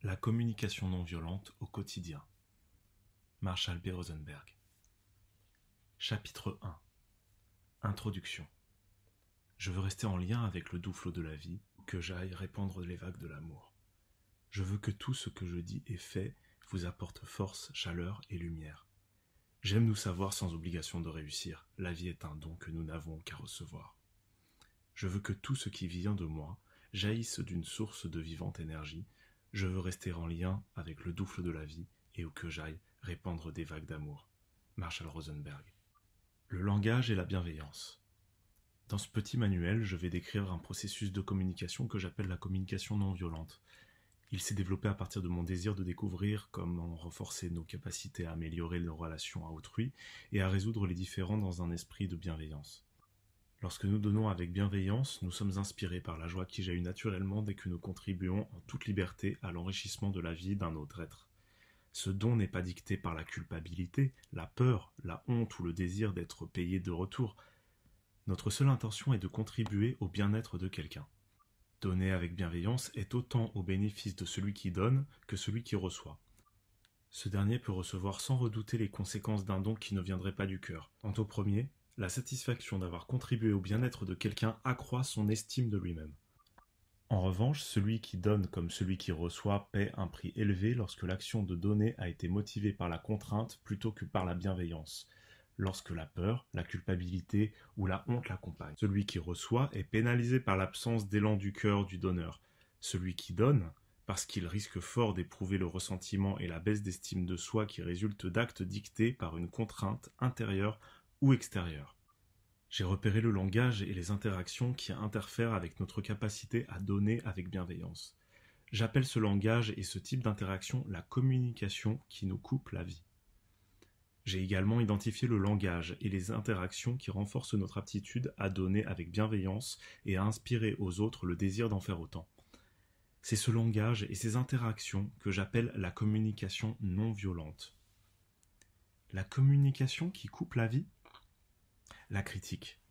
La communication non violente au quotidien. Marshall B. Rosenberg. Chapitre 1. Introduction. Je veux rester en lien avec le doux flot de la vie, que j'aille répandre les vagues de l'amour. Je veux que tout ce que je dis et fais vous apporte force, chaleur et lumière. J'aime nous savoir sans obligation de réussir. La vie est un don que nous n'avons qu'à recevoir. Je veux que tout ce qui vient de moi jaillisse d'une source de vivante énergie. Je veux rester en lien avec le doux flot de la vie et où que j'aille répandre des vagues d'amour. Marshall Rosenberg. Le langage et la bienveillance. Dans ce petit manuel, je vais décrire un processus de communication que j'appelle la communication non violente. Il s'est développé à partir de mon désir de découvrir comment renforcer nos capacités à améliorer nos relations à autrui et à résoudre les différends dans un esprit de bienveillance. Lorsque nous donnons avec bienveillance, nous sommes inspirés par la joie qui jaillit naturellement dès que nous contribuons en toute liberté à l'enrichissement de la vie d'un autre être. Ce don n'est pas dicté par la culpabilité, la peur, la honte ou le désir d'être payé de retour. Notre seule intention est de contribuer au bien-être de quelqu'un. Donner avec bienveillance est autant au bénéfice de celui qui donne que celui qui reçoit. Ce dernier peut recevoir sans redouter les conséquences d'un don qui ne viendrait pas du cœur. Quant au premier, la satisfaction d'avoir contribué au bien-être de quelqu'un accroît son estime de lui-même. En revanche, celui qui donne comme celui qui reçoit paie un prix élevé lorsque l'action de donner a été motivée par la contrainte plutôt que par la bienveillance, lorsque la peur, la culpabilité ou la honte l'accompagnent. Celui qui reçoit est pénalisé par l'absence d'élan du cœur du donneur. Celui qui donne, parce qu'il risque fort d'éprouver le ressentiment et la baisse d'estime de soi qui résultent d'actes dictés par une contrainte intérieure ou extérieure. J'ai repéré le langage et les interactions qui interfèrent avec notre capacité à donner avec bienveillance. J'appelle ce langage et ce type d'interaction la communication qui nous coupe la vie. J'ai également identifié le langage et les interactions qui renforcent notre aptitude à donner avec bienveillance et à inspirer aux autres le désir d'en faire autant. C'est ce langage et ces interactions que j'appelle la communication non violente. La communication qui coupe la vie ? La critique.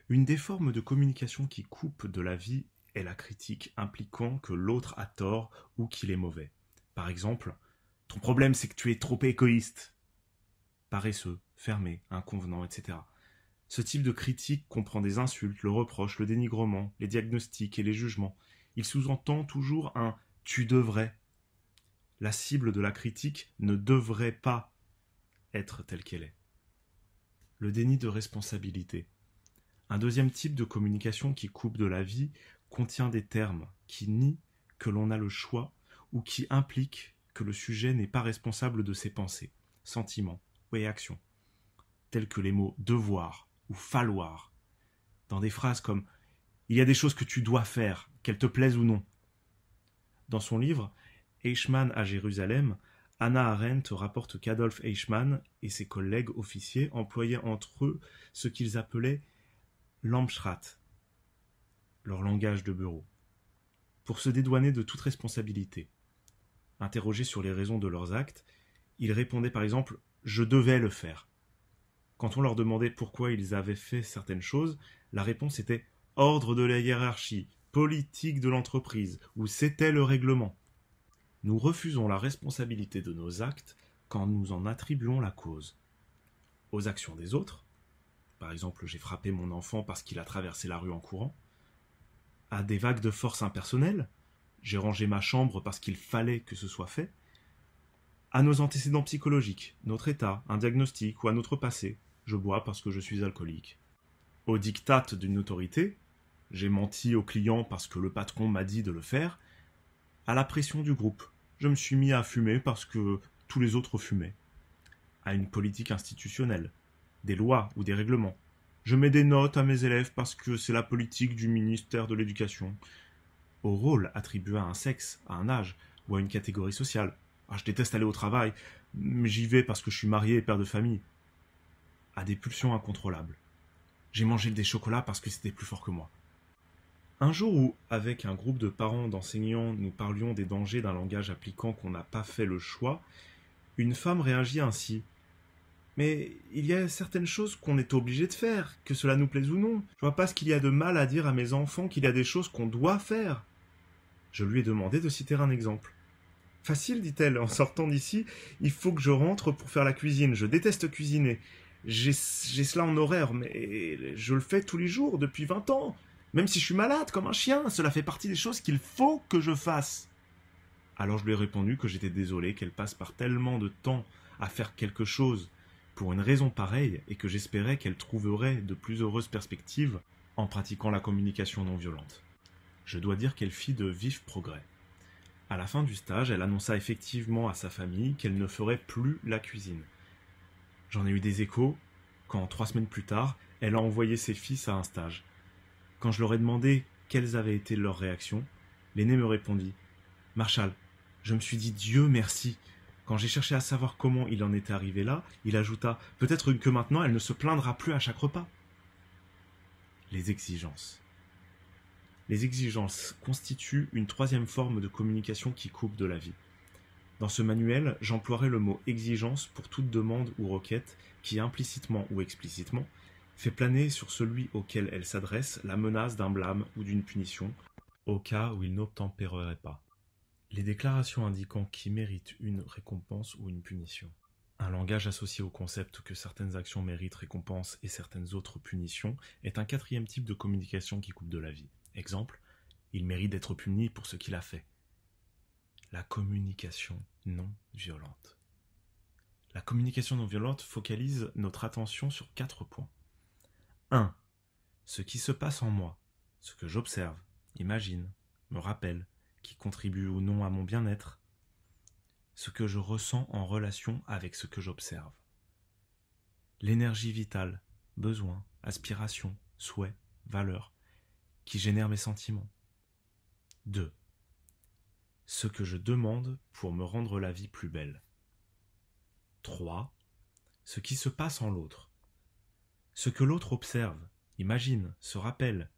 Une des formes de communication qui coupe de la vie est la critique, impliquant que l'autre a tort ou qu'il est mauvais. Par exemple, « Ton problème c'est que tu es trop égoïste », paresseux, fermé, inconvenant, etc. Ce type de critique comprend des insultes, le reproche, le dénigrement, les diagnostics et les jugements. Il sous-entend toujours un « tu devrais ». La cible de la critique ne devrait pas être telle qu'elle est. Le déni de responsabilité. Un deuxième type de communication qui coupe de la vie contient des termes qui nient que l'on a le choix ou qui impliquent que le sujet n'est pas responsable de ses pensées, sentiments et actions, tels que les mots « devoir » ou « falloir », dans des phrases comme « il y a des choses que tu dois faire, qu'elles te plaisent ou non ». Dans son livre « Eichmann à Jérusalem », Hannah Arendt rapporte qu'Adolf Eichmann et ses collègues officiers employaient entre eux ce qu'ils appelaient l'Amtsrat, leur langage de bureau, pour se dédouaner de toute responsabilité. Interrogés sur les raisons de leurs actes, ils répondaient par exemple « je devais le faire ». Quand on leur demandait pourquoi ils avaient fait certaines choses, la réponse était « ordre de la hiérarchie, politique de l'entreprise » ou « c'était le règlement ». Nous refusons la responsabilité de nos actes quand nous en attribuons la cause. Aux actions des autres, par exemple j'ai frappé mon enfant parce qu'il a traversé la rue en courant, à des vagues de force impersonnelles, j'ai rangé ma chambre parce qu'il fallait que ce soit fait, à nos antécédents psychologiques, notre état, un diagnostic ou à notre passé, je bois parce que je suis alcoolique. Au diktat d'une autorité, j'ai menti au client parce que le patron m'a dit de le faire, à la pression du groupe, je me suis mis à fumer parce que tous les autres fumaient. À une politique institutionnelle, des lois ou des règlements. Je mets des notes à mes élèves parce que c'est la politique du ministère de l'Éducation. Au rôle attribué à un sexe, à un âge ou à une catégorie sociale. Je déteste aller au travail, mais j'y vais parce que je suis marié et père de famille. À des pulsions incontrôlables. J'ai mangé des chocolats parce que c'était plus fort que moi. Un jour où, avec un groupe de parents d'enseignants, nous parlions des dangers d'un langage appliquant qu'on n'a pas fait le choix, une femme réagit ainsi. « Mais il y a certaines choses qu'on est obligé de faire, que cela nous plaise ou non. Je vois pas ce qu'il y a de mal à dire à mes enfants qu'il y a des choses qu'on doit faire. » Je lui ai demandé de citer un exemple. Facile, dit-elle, en sortant d'ici, il faut que je rentre pour faire la cuisine. Je déteste cuisiner. J'ai cela en horaire, mais je le fais tous les jours depuis 20 ans. Même si je suis malade, comme un chien, cela fait partie des choses qu'il faut que je fasse. Alors je lui ai répondu que j'étais désolé qu'elle passe par tellement de temps à faire quelque chose pour une raison pareille et que j'espérais qu'elle trouverait de plus heureuses perspectives en pratiquant la communication non violente. Je dois dire qu'elle fit de vifs progrès. À la fin du stage, elle annonça effectivement à sa famille qu'elle ne ferait plus la cuisine. J'en ai eu des échos quand, 3 semaines plus tard, elle a envoyé ses fils à un stage. Quand je leur ai demandé quelles avaient été leurs réactions, l'aîné me répondit « Marshall, je me suis dit Dieu merci. Quand j'ai cherché à savoir comment il en était arrivé là, il ajouta « Peut-être que maintenant elle ne se plaindra plus à chaque repas. » Les exigences. Les exigences constituent une troisième forme de communication qui coupe de la vie. Dans ce manuel, j'emploierai le mot exigence pour toute demande ou requête qui, implicitement ou explicitement, fait planer sur celui auquel elle s'adresse la menace d'un blâme ou d'une punition, au cas où il n'obtempérerait pas. Les déclarations indiquant qui mérite une récompense ou une punition. Un langage associé au concept que certaines actions méritent récompense et certaines autres punitions est un quatrième type de communication qui coupe de la vie. Exemple, il mérite d'être puni pour ce qu'il a fait. La communication non violente. La communication non violente focalise notre attention sur 4 points. 1. Ce qui se passe en moi, ce que j'observe, imagine, me rappelle, qui contribue ou non à mon bien-être, ce que je ressens en relation avec ce que j'observe. L'énergie vitale, besoin, aspiration, souhait, valeur, qui génère mes sentiments. 2. Ce que je demande pour me rendre la vie plus belle. 3. Ce qui se passe en l'autre. Ce que l'autre observe, imagine, se rappelle,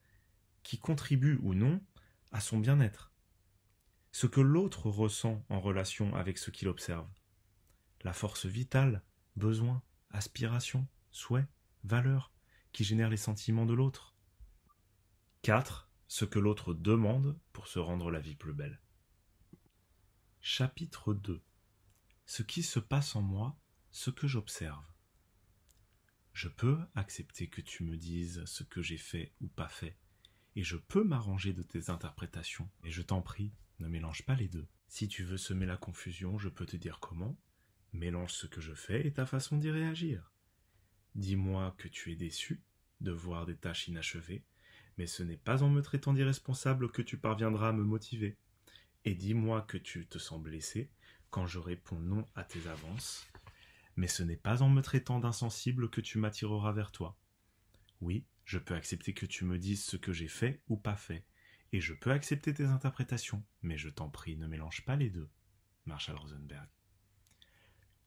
qui contribue ou non à son bien-être. Ce que l'autre ressent en relation avec ce qu'il observe. La force vitale, besoin, aspiration, souhait, valeur, qui génère les sentiments de l'autre. 4. Ce que l'autre demande pour se rendre la vie plus belle. Chapitre 2. Ce qui se passe en moi, ce que j'observe. Je peux accepter que tu me dises ce que j'ai fait ou pas fait, et je peux m'arranger de tes interprétations, et je t'en prie, ne mélange pas les deux. Si tu veux semer la confusion, je peux te dire comment. Mélange ce que je fais et ta façon d'y réagir. Dis-moi que tu es déçu de voir des tâches inachevées, mais ce n'est pas en me traitant d'irresponsable que tu parviendras à me motiver. Et dis-moi que tu te sens blessé quand je réponds non à tes avances, mais ce n'est pas en me traitant d'insensible que tu m'attireras vers toi. Oui, je peux accepter que tu me dises ce que j'ai fait ou pas fait, et je peux accepter tes interprétations, mais je t'en prie, ne mélange pas les deux. Marshall Rosenberg.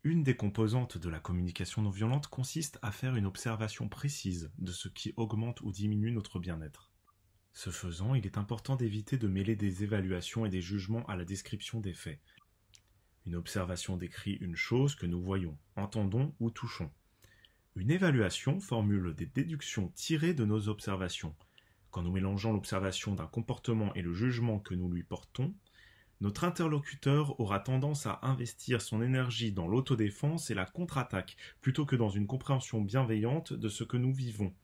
Une des composantes de la communication non violente consiste à faire une observation précise de ce qui augmente ou diminue notre bien-être. Ce faisant, il est important d'éviter de mêler des évaluations et des jugements à la description des faits. Une observation décrit une chose que nous voyons, entendons ou touchons. Une évaluation formule des déductions tirées de nos observations. Quand nous mélangeons l'observation d'un comportement et le jugement que nous lui portons, notre interlocuteur aura tendance à investir son énergie dans l'autodéfense et la contre-attaque, plutôt que dans une compréhension bienveillante de ce que nous vivons.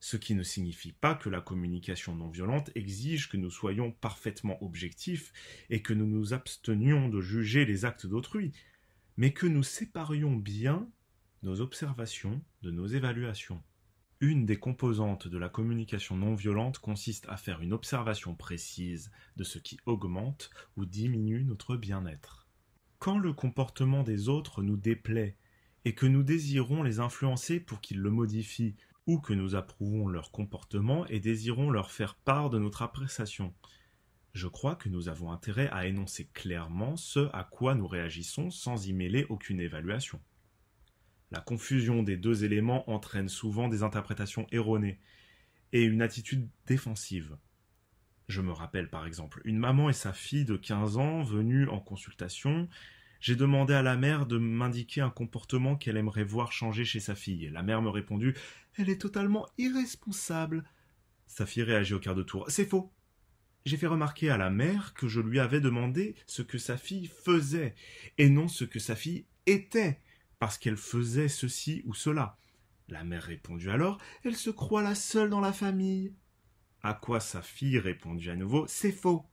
Ce qui ne signifie pas que la communication non violente exige que nous soyons parfaitement objectifs et que nous nous abstenions de juger les actes d'autrui, mais que nous séparions bien nos observations de nos évaluations. Une des composantes de la communication non violente consiste à faire une observation précise de ce qui augmente ou diminue notre bien-être. Quand le comportement des autres nous déplaît et que nous désirons les influencer pour qu'ils le modifient, ou que nous approuvons leur comportement et désirons leur faire part de notre appréciation, je crois que nous avons intérêt à énoncer clairement ce à quoi nous réagissons sans y mêler aucune évaluation. La confusion des deux éléments entraîne souvent des interprétations erronées et une attitude défensive. Je me rappelle par exemple une maman et sa fille de 15 ans venues en consultation. J'ai demandé à la mère de m'indiquer un comportement qu'elle aimerait voir changer chez sa fille. La mère me répondit « Elle est totalement irresponsable ». Sa fille réagit au quart de tour « C'est faux ». J'ai fait remarquer à la mère que je lui avais demandé ce que sa fille faisait, et non ce que sa fille était, parce qu'elle faisait ceci ou cela. La mère répondit alors, elle se croit la seule dans la famille. À quoi sa fille répondit à nouveau, c'est faux.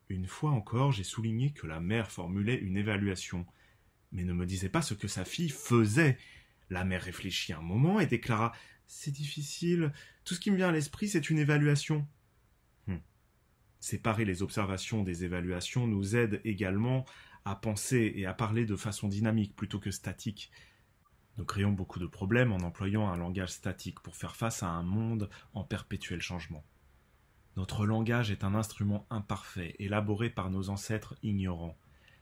Une fois encore, j'ai souligné que la mère formulait une évaluation, mais ne me disait pas ce que sa fille faisait. La mère réfléchit un moment et déclara « C'est difficile, tout ce qui me vient à l'esprit, c'est une évaluation. » Séparer les observations des évaluations nous aide également à penser et à parler de façon dynamique plutôt que statique. Nous créons beaucoup de problèmes en employant un langage statique pour faire face à un monde en perpétuel changement. Notre langage est un instrument imparfait, élaboré par nos ancêtres ignorants.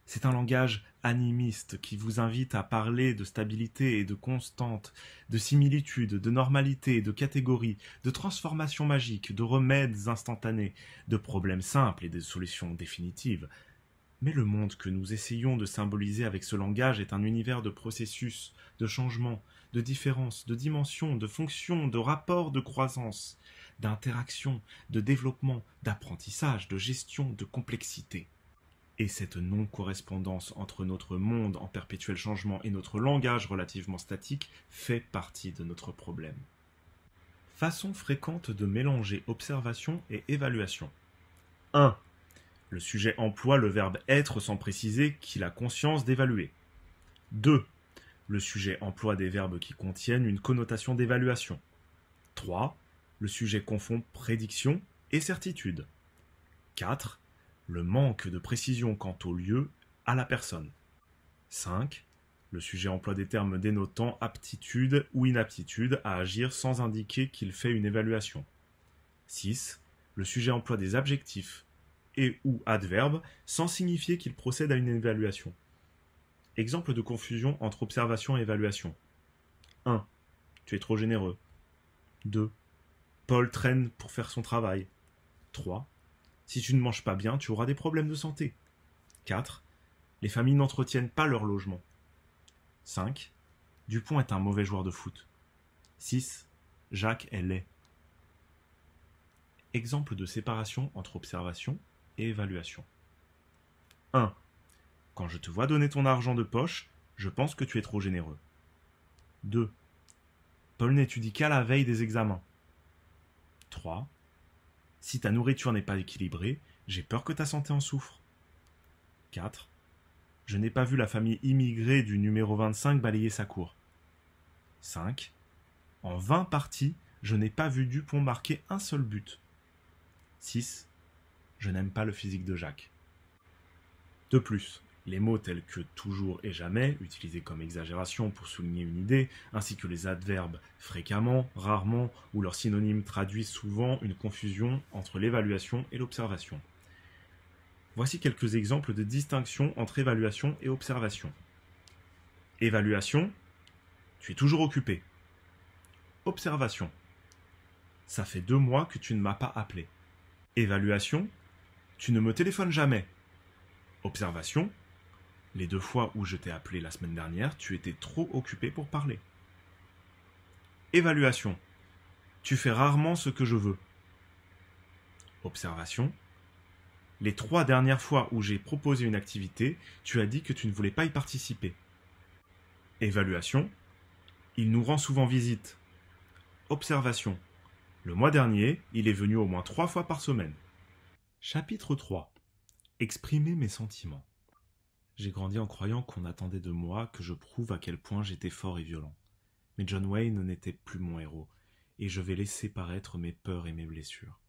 C'est un langage animiste qui vous invite à parler de stabilité et de constante, de similitude, de normalité, de catégorie, de transformation magique, de remèdes instantanés, de problèmes simples et de solutions définitives. Mais le monde que nous essayons de symboliser avec ce langage est un univers de processus, de changements, de différences, de dimensions, de fonctions, de rapports de croissance, d'interaction, de développement, d'apprentissage, de gestion, de complexité. Et cette non-correspondance entre notre monde en perpétuel changement et notre langage relativement statique fait partie de notre problème. Façon fréquente de mélanger observation et évaluation. 1. Le sujet emploie le verbe être sans préciser qu'il a conscience d'évaluer. 2. Le sujet emploie des verbes qui contiennent une connotation d'évaluation. 3. Le sujet confond prédiction et certitude. 4. Le manque de précision quant au lieu à la personne. 5. Le sujet emploie des termes dénotant aptitude ou inaptitude à agir sans indiquer qu'il fait une évaluation. 6. Le sujet emploie des adjectifs et ou adverbes sans signifier qu'il procède à une évaluation. Exemple de confusion entre observation et évaluation. 1. Tu es trop généreux. 2. Paul traîne pour faire son travail. 3. Si tu ne manges pas bien, tu auras des problèmes de santé. 4. Les familles n'entretiennent pas leur logement. 5. Dupont est un mauvais joueur de foot. 6. Jacques est laid. Exemple de séparation entre observation et évaluation. 1. Quand je te vois donner ton argent de poche, je pense que tu es trop généreux. 2. Paul n'étudie qu'à la veille des examens. 3. Si ta nourriture n'est pas équilibrée, j'ai peur que ta santé en souffre. 4. Je n'ai pas vu la famille immigrée du numéro 25 balayer sa cour. 5. En 20 parties, je n'ai pas vu Dupont marquer un seul but. 6. Je n'aime pas le physique de Jacques. De plus, les mots tels que toujours et jamais, utilisés comme exagération pour souligner une idée, ainsi que les adverbes fréquemment, rarement ou leurs synonymes traduisent souvent une confusion entre l'évaluation et l'observation. Voici quelques exemples de distinction entre évaluation et observation. Évaluation, tu es toujours occupé. Observation, ça fait 2 mois que tu ne m'as pas appelé. Évaluation, tu ne me téléphones jamais. Observation, les 2 fois où je t'ai appelé la semaine dernière, tu étais trop occupé pour parler. Évaluation, tu fais rarement ce que je veux. Observation, les 3 dernières fois où j'ai proposé une activité, tu as dit que tu ne voulais pas y participer. Évaluation, il nous rend souvent visite. Observation, le mois dernier, il est venu au moins 3 fois par semaine. Chapitre 3. Exprimer mes sentiments. J'ai grandi en croyant qu'on attendait de moi que je prouve à quel point j'étais fort et violent. Mais John Wayne n'était plus mon héros, et je vais laisser paraître mes peurs et mes blessures.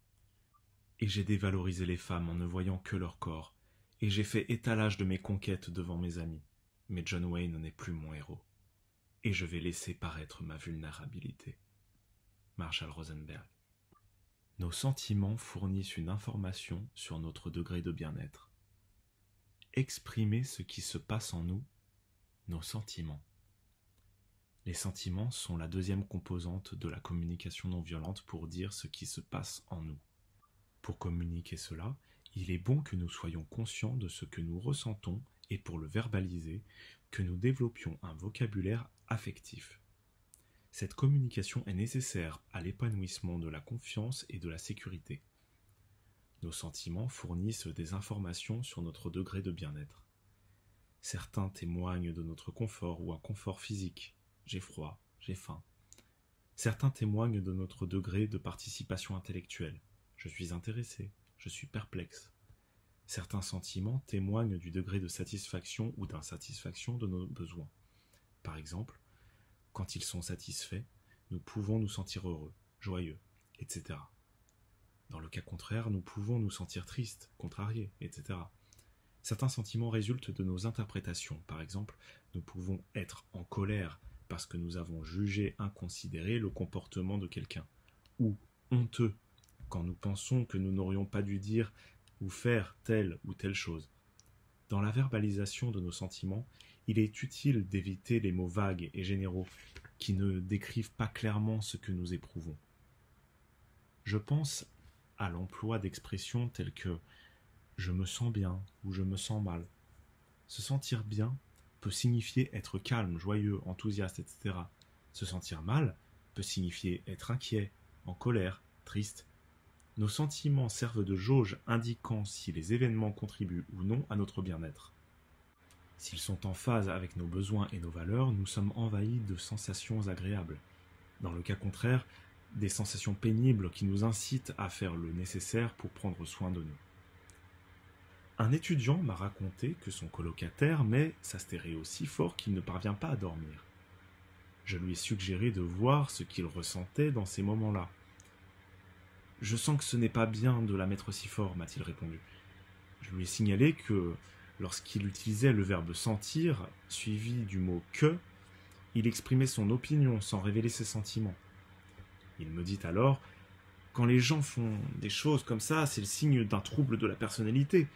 Et j'ai dévalorisé les femmes en ne voyant que leur corps, et j'ai fait étalage de mes conquêtes devant mes amis. Mais John Wayne n'est plus mon héros, et je vais laisser paraître ma vulnérabilité. Marshall Rosenberg. Nos sentiments fournissent une information sur notre degré de bien-être. Exprimer ce qui se passe en nous, nos sentiments. Les sentiments sont la 2e composante de la communication non violente pour dire ce qui se passe en nous. Pour communiquer cela, il est bon que nous soyons conscients de ce que nous ressentons et pour le verbaliser, que nous développions un vocabulaire affectif. Cette communication est nécessaire à l'épanouissement de la confiance et de la sécurité. Nos sentiments fournissent des informations sur notre degré de bien-être. Certains témoignent de notre confort ou inconfort physique. J'ai froid, j'ai faim. Certains témoignent de notre degré de participation intellectuelle. Je suis intéressé, je suis perplexe. Certains sentiments témoignent du degré de satisfaction ou d'insatisfaction de nos besoins. Par exemple, quand ils sont satisfaits, nous pouvons nous sentir heureux, joyeux, etc. Dans le cas contraire, nous pouvons nous sentir tristes, contrariés, etc. Certains sentiments résultent de nos interprétations. Par exemple, nous pouvons être en colère parce que nous avons jugé inconsidéré le comportement de quelqu'un, ou honteux quand nous pensons que nous n'aurions pas dû dire ou faire telle ou telle chose. Dans la verbalisation de nos sentiments, il est utile d'éviter les mots vagues et généraux qui ne décrivent pas clairement ce que nous éprouvons. Je pense à l'emploi d'expressions telles que « je me sens bien » ou « je me sens mal ». Se sentir bien peut signifier être calme, joyeux, enthousiaste, etc. Se sentir mal peut signifier être inquiet, en colère, triste. Nos sentiments servent de jauge indiquant si les événements contribuent ou non à notre bien-être. S'ils sont en phase avec nos besoins et nos valeurs, nous sommes envahis de sensations agréables. Dans le cas contraire, des sensations pénibles qui nous incitent à faire le nécessaire pour prendre soin de nous. Un étudiant m'a raconté que son colocataire met sa stéréo si fort qu'il ne parvient pas à dormir. Je lui ai suggéré de voir ce qu'il ressentait dans ces moments-là. « Je sens que ce n'est pas bien de la mettre si fort, m'a-t-il répondu. Je lui ai signalé que, lorsqu'il utilisait le verbe sentir, suivi du mot que, il exprimait son opinion sans révéler ses sentiments. Il me dit alors, quand les gens font des choses comme ça, c'est le signe d'un trouble de la personnalité.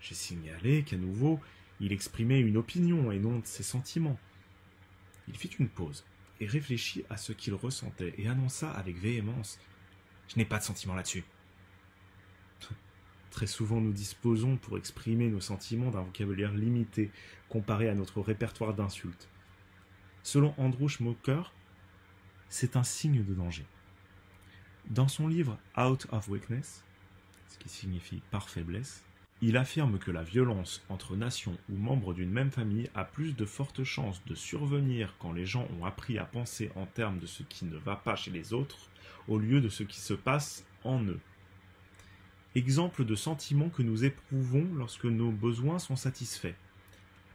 J'ai signalé qu'à nouveau, il exprimait une opinion et non ses sentiments. Il fit une pause et réfléchit à ce qu'il ressentait et annonça avec véhémence « Je n'ai pas de sentiments là-dessus ». Très souvent, nous disposons pour exprimer nos sentiments d'un vocabulaire limité comparé à notre répertoire d'insultes. Selon Andrew Schmoker, c'est un signe de danger. Dans son livre « Out of Weakness », ce qui signifie « par faiblesse », il affirme que la violence entre nations ou membres d'une même famille a plus de fortes chances de survenir quand les gens ont appris à penser en termes de ce qui ne va pas chez les autres au lieu de ce qui se passe en eux. Exemple de sentiments que nous éprouvons lorsque nos besoins sont satisfaits.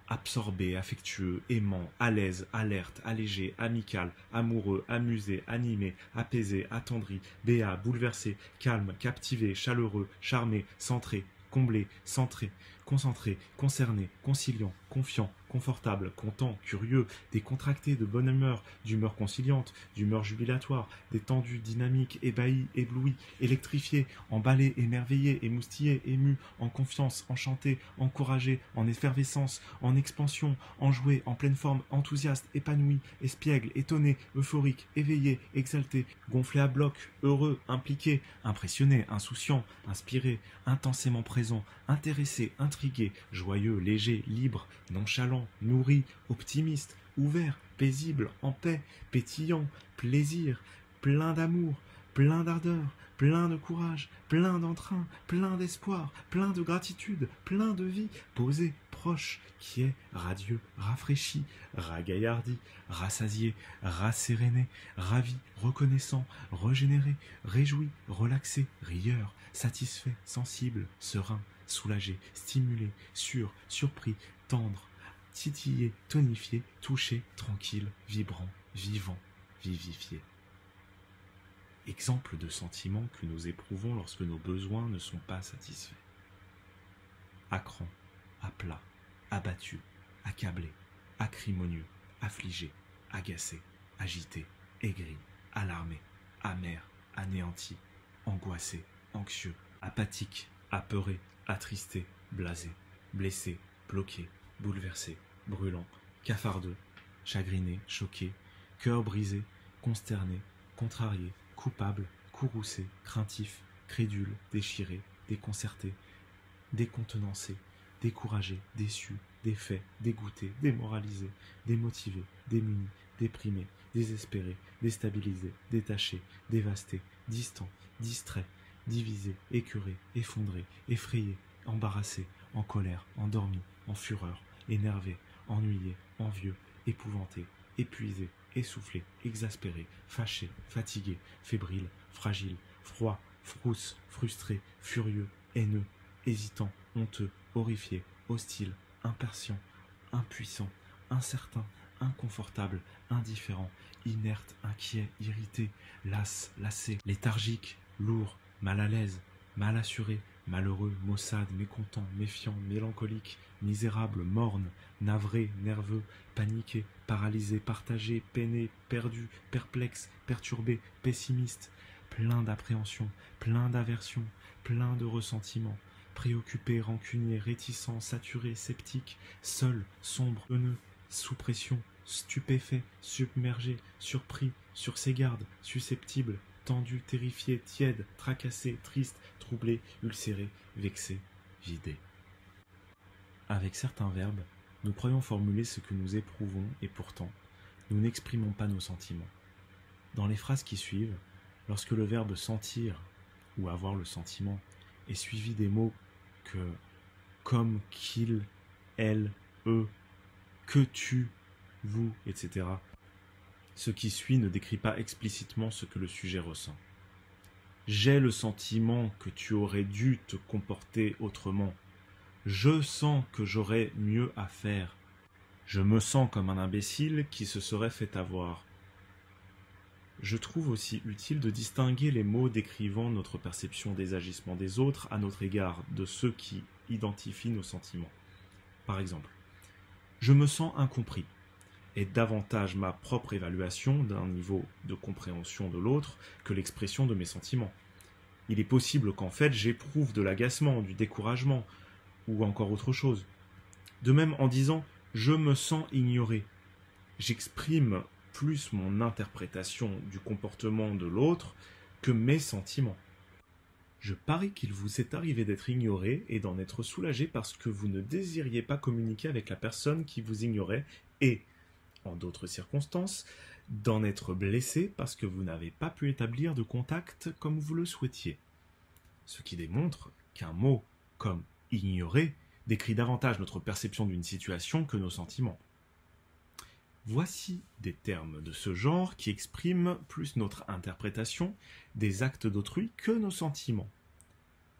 Absorbé, affectueux, aimant, à l'aise, alerte, allégé, amical, amoureux, amusé, animé, apaisé, attendri, béat, bouleversé, calme, captivé, chaleureux, charmé, centré, comblé, centré, concentré, concerné, conciliant, confiant, confortable, content, curieux, décontracté, de bonne humeur, d'humeur conciliante, d'humeur jubilatoire, détendu, dynamique, ébahi, ébloui, électrifié, emballé, émerveillé, émoustillé, ému, en confiance, enchanté, encouragé, en effervescence, en expansion, enjoué, en pleine forme, enthousiaste, épanoui, espiègle, étonné, euphorique, éveillé, exalté, gonflé à bloc, heureux, impliqué, impressionné, insouciant, inspiré, intensément présent, intéressé, intrigué, joyeux, léger, libre, nonchalant, nourri, optimiste, ouvert, paisible, en paix, pétillant, plaisir, plein d'amour, plein d'ardeur, plein de courage, plein d'entrain, plein d'espoir, plein de gratitude, plein de vie, posé, proche, quiet, radieux, rafraîchi, ragaillardi, rassasié, rasséréné, ravi, reconnaissant, régénéré, réjoui, relaxé, rieur, satisfait, sensible, serein, soulagé, stimulé, sûr, surpris, tendre, titillé, tonifié, touché, tranquille, vibrant, vivant, vivifié. Exemple de sentiments que nous éprouvons lorsque nos besoins ne sont pas satisfaits. À cran, à plat, abattu, accablé, acrimonieux, affligé, agacé, agité, aigri, alarmé, amer, anéanti, angoissé, anxieux, apathique, apeuré, attristé, blasé, blessé, bloqué, bouleversé, brûlant, cafardeux, chagriné, choqué, cœur brisé, consterné, contrarié, coupable, courroucé, craintif, crédule, déchiré, déconcerté, décontenancé, découragé, déçu, défait, dégoûté, démoralisé, démotivé, démuni, déprimé, désespéré, déstabilisé, détaché, dévasté, distant, distrait, divisé, écœuré, effondré, effrayé, embarrassé, en colère, endormi, en fureur, énervé, ennuyé, envieux, épouvanté, épuisé, essoufflé, exaspéré, fâché, fatigué, fébrile, fragile, froid, frousse, frustré, furieux, haineux, hésitant, honteux, horrifié, hostile, impatient, impuissant, incertain, inconfortable, indifférent, inerte, inquiet, irrité, las, lassé, léthargique, lourd, mal à l'aise, mal assuré, malheureux, maussade, mécontent, méfiant, mélancolique, misérable, morne, navré, nerveux, paniqué, paralysé, partagé, peiné, perdu, perplexe, perturbé, pessimiste, plein d'appréhension, plein d'aversion, plein de ressentiment, préoccupé, rancunier, réticent, saturé, sceptique, seul, sombre, haineux, sous pression, stupéfait, submergé, surpris, sur ses gardes, susceptible, tendu, terrifié, tiède, tracassé, triste, troublé, ulcéré, vexé, vidé. Avec certains verbes, nous croyons formuler ce que nous éprouvons et pourtant, nous n'exprimons pas nos sentiments. Dans les phrases qui suivent, lorsque le verbe sentir ou avoir le sentiment est suivi des mots que comme, qu'il, elle, eux, que tu, vous, etc., ce qui suit ne décrit pas explicitement ce que le sujet ressent. J'ai le sentiment que tu aurais dû te comporter autrement. Je sens que j'aurais mieux à faire. Je me sens comme un imbécile qui se serait fait avoir. Je trouve aussi utile de distinguer les mots décrivant notre perception des agissements des autres à notre égard de ceux qui identifient nos sentiments. Par exemple, je me sens incompris est davantage ma propre évaluation d'un niveau de compréhension de l'autre que l'expression de mes sentiments. Il est possible qu'en fait j'éprouve de l'agacement, du découragement, ou encore autre chose. De même en disant « je me sens ignoré », j'exprime plus mon interprétation du comportement de l'autre que mes sentiments. Je parie qu'il vous est arrivé d'être ignoré et d'en être soulagé parce que vous ne désiriez pas communiquer avec la personne qui vous ignorait et, en d'autres circonstances, d'en être blessé parce que vous n'avez pas pu établir de contact comme vous le souhaitiez. Ce qui démontre qu'un mot comme « ignorer » décrit davantage notre perception d'une situation que nos sentiments. Voici des termes de ce genre qui expriment plus notre interprétation des actes d'autrui que nos sentiments.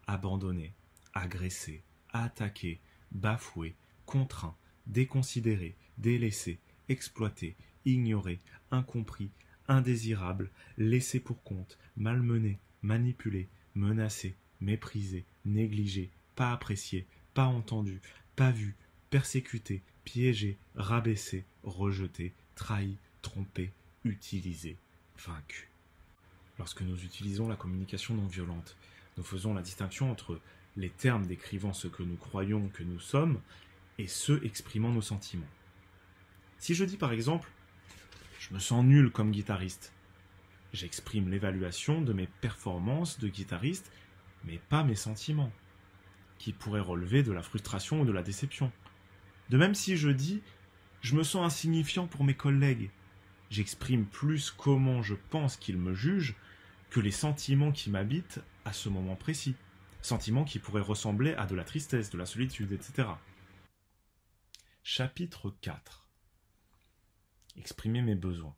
Abandonner, agresser, attaquer, bafouer, contraint, déconsidéré, délaissé, exploité, ignoré, incompris, indésirable, laissé pour compte, malmené, manipulé, menacé, méprisé, négligé, pas apprécié, pas entendu, pas vu, persécuté, piégé, rabaissé, rejeté, trahi, trompé, utilisé, vaincu. Lorsque nous utilisons la communication non violente, nous faisons la distinction entre les termes décrivant ce que nous croyons que nous sommes et ceux exprimant nos sentiments. Si je dis par exemple « je me sens nul comme guitariste », j'exprime l'évaluation de mes performances de guitariste, mais pas mes sentiments, qui pourraient relever de la frustration ou de la déception. De même si je dis « je me sens insignifiant pour mes collègues », j'exprime plus comment je pense qu'ils me jugent que les sentiments qui m'habitent à ce moment précis, sentiments qui pourraient ressembler à de la tristesse, de la solitude, etc. Chapitre 4. Exprimer mes besoins.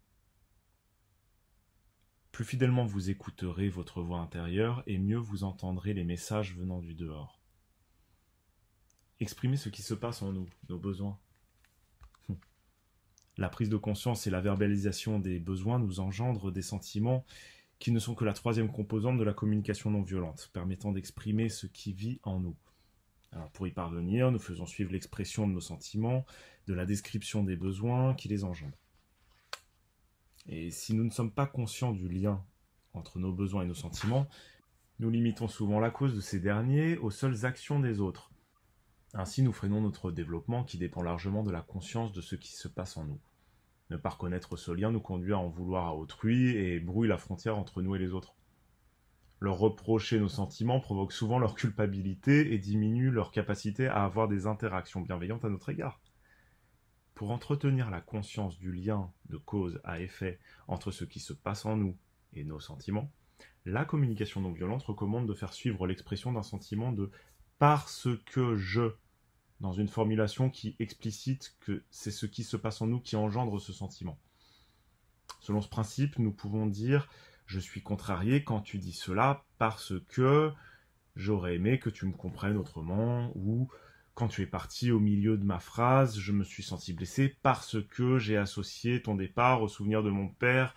Plus fidèlement vous écouterez votre voix intérieure et mieux vous entendrez les messages venant du dehors. Exprimer ce qui se passe en nous, nos besoins. La prise de conscience et la verbalisation des besoins nous engendrent des sentiments qui ne sont que la troisième composante de la communication non violente, permettant d'exprimer ce qui vit en nous. Alors pour y parvenir, nous faisons suivre l'expression de nos sentiments, de la description des besoins qui les engendrent. Et si nous ne sommes pas conscients du lien entre nos besoins et nos sentiments, nous limitons souvent la cause de ces derniers aux seules actions des autres. Ainsi, nous freinons notre développement qui dépend largement de la conscience de ce qui se passe en nous. Ne pas reconnaître ce lien nous conduit à en vouloir à autrui et brouille la frontière entre nous et les autres. Leur reprocher nos sentiments provoque souvent leur culpabilité et diminue leur capacité à avoir des interactions bienveillantes à notre égard. Pour entretenir la conscience du lien de cause à effet entre ce qui se passe en nous et nos sentiments, La communication non violente recommande de faire suivre l'expression d'un sentiment de parce que je, dans une formulation qui explicite que c'est ce qui se passe en nous qui engendre ce sentiment. Selon ce principe, nous pouvons dire « je suis contrarié quand tu dis cela parce que j'aurais aimé que tu me comprennes autrement » ou « quand tu es parti au milieu de ma phrase, je me suis senti blessé parce que j'ai associé ton départ au souvenir de mon père,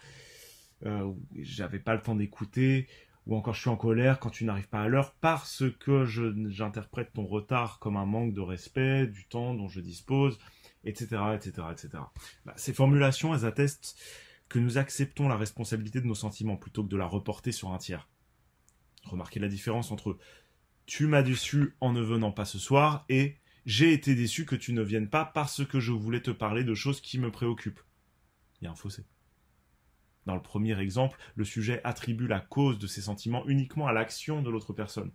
j'avais pas le temps d'écouter » ou encore je suis en colère quand tu n'arrives pas à l'heure parce que j'interprète ton retard comme un manque de respect du temps dont je dispose, etc. etc., etc. Ces formulations, elles attestent que nous acceptons la responsabilité de nos sentiments plutôt que de la reporter sur un tiers. Remarquez la différence entre « tu m'as déçu en ne venant pas ce soir » et « j'ai été déçu que tu ne viennes pas parce que je voulais te parler de choses qui me préoccupent ». Il y a un fossé. Dans le premier exemple, le sujet attribue la cause de ses sentiments uniquement à l'action de l'autre personne.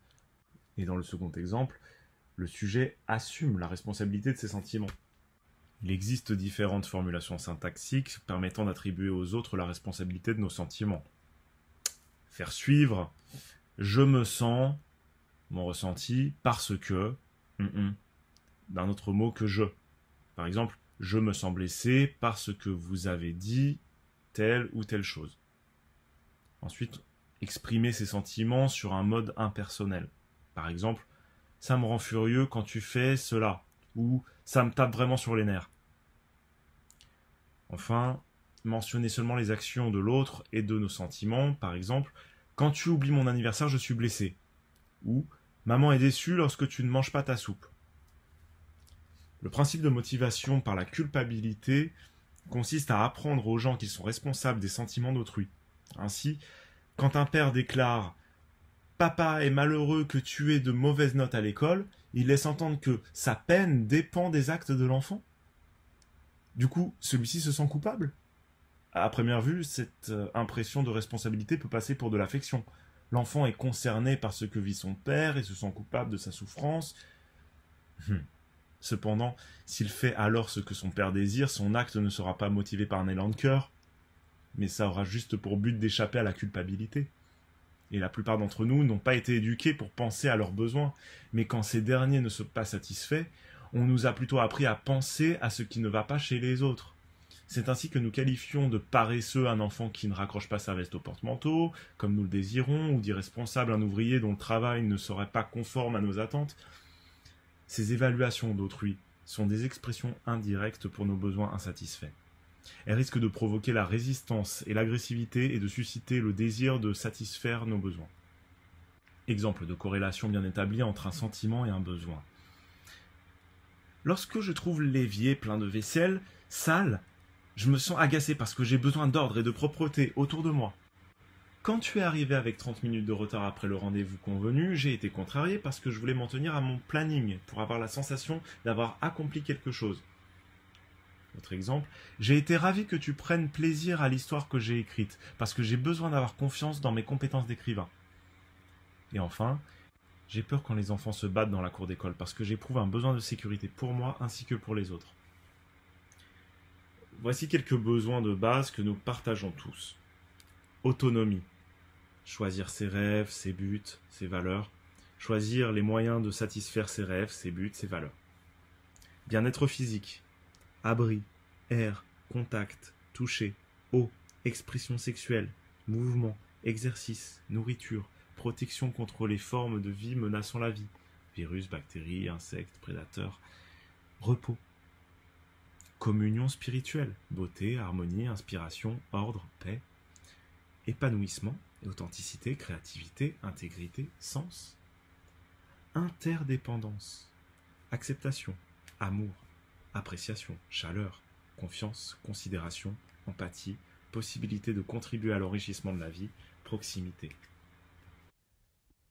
Et dans le second exemple, le sujet assume la responsabilité de ses sentiments. Il existe différentes formulations syntaxiques permettant d'attribuer aux autres la responsabilité de nos sentiments. Faire suivre « je me sens », mon ressenti, parce que d'un autre mot que « je ». Par exemple, « je me sens blessé parce que vous avez dit » telle ou telle chose. Ensuite, exprimer ses sentiments sur un mode impersonnel. Par exemple, ça me rend furieux quand tu fais cela, ou ça me tape vraiment sur les nerfs. Enfin, mentionner seulement les actions de l'autre et de nos sentiments. Par exemple, quand tu oublies mon anniversaire, je suis blessé. Ou maman est déçue lorsque tu ne manges pas ta soupe. Le principe de motivation par la culpabilité consiste à apprendre aux gens qu'ils sont responsables des sentiments d'autrui. Ainsi, quand un père déclare « Papa est malheureux que tu aies de mauvaises notes à l'école », il laisse entendre que sa peine dépend des actes de l'enfant. Du coup, celui-ci se sent coupable. À première vue, cette impression de responsabilité peut passer pour de l'affection. L'enfant est concerné par ce que vit son père et se sent coupable de sa souffrance. Cependant, s'il fait alors ce que son père désire, son acte ne sera pas motivé par un élan de cœur, mais ça aura juste pour but d'échapper à la culpabilité. Et la plupart d'entre nous n'ont pas été éduqués pour penser à leurs besoins, mais quand ces derniers ne sont pas satisfaits, on nous a plutôt appris à penser à ce qui ne va pas chez les autres. C'est ainsi que nous qualifions de paresseux un enfant qui ne raccroche pas sa veste au porte-manteau, comme nous le désirons, ou d'irresponsable un ouvrier dont le travail ne serait pas conforme à nos attentes. Ces évaluations d'autrui sont des expressions indirectes pour nos besoins insatisfaits. Elles risquent de provoquer la résistance et l'agressivité et de susciter le désir de satisfaire nos besoins. Exemple de corrélation bien établie entre un sentiment et un besoin. Lorsque je trouve l'évier plein de vaisselle, sale, je me sens agacé parce que j'ai besoin d'ordre et de propreté autour de moi. Quand tu es arrivé avec 30 minutes de retard après le rendez-vous convenu, j'ai été contrarié parce que je voulais m'en tenir à mon planning pour avoir la sensation d'avoir accompli quelque chose. Autre exemple, j'ai été ravi que tu prennes plaisir à l'histoire que j'ai écrite parce que j'ai besoin d'avoir confiance dans mes compétences d'écrivain. Et enfin, j'ai peur quand les enfants se battent dans la cour d'école parce que j'éprouve un besoin de sécurité pour moi ainsi que pour les autres. Voici quelques besoins de base que nous partageons tous. Autonomie. Choisir ses rêves, ses buts, ses valeurs. Choisir les moyens de satisfaire ses rêves, ses buts, ses valeurs. Bien-être physique. Abri, air, contact, toucher, eau, expression sexuelle, mouvement, exercice, nourriture, protection contre les formes de vie menaçant la vie. Virus, bactéries, insectes, prédateurs. Repos. Communion spirituelle. Beauté, harmonie, inspiration, ordre, paix. Épanouissement. Authenticité, créativité, intégrité, sens. Interdépendance, acceptation, amour, appréciation, chaleur, confiance, considération, empathie, possibilité de contribuer à l'enrichissement de la vie, proximité.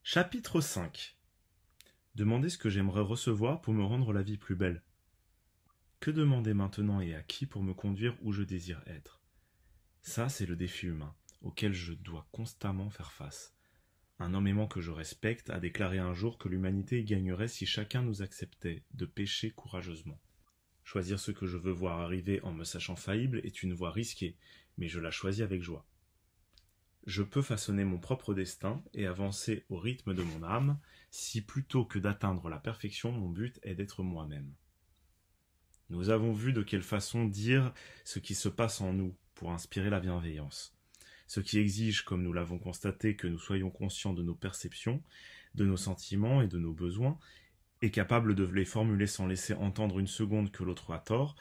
Chapitre 5. Demander ce que j'aimerais recevoir pour me rendre la vie plus belle. Que demander maintenant et à qui pour me conduire où je désire être? Ça, c'est le défi humain auquel je dois constamment faire face. Un homme aimant que je respecte a déclaré un jour que l'humanité y gagnerait si chacun nous acceptait de pécher courageusement. Choisir ce que je veux voir arriver en me sachant faillible est une voie risquée, mais je la choisis avec joie. je peux façonner mon propre destin et avancer au rythme de mon âme, si plutôt que d'atteindre la perfection, mon but est d'être moi-même. Nous avons vu de quelle façon dire ce qui se passe en nous pour inspirer la bienveillance. Ce qui exige, comme nous l'avons constaté, que nous soyons conscients de nos perceptions, de nos sentiments et de nos besoins, et capables de les formuler sans laisser entendre une seconde que l'autre a tort.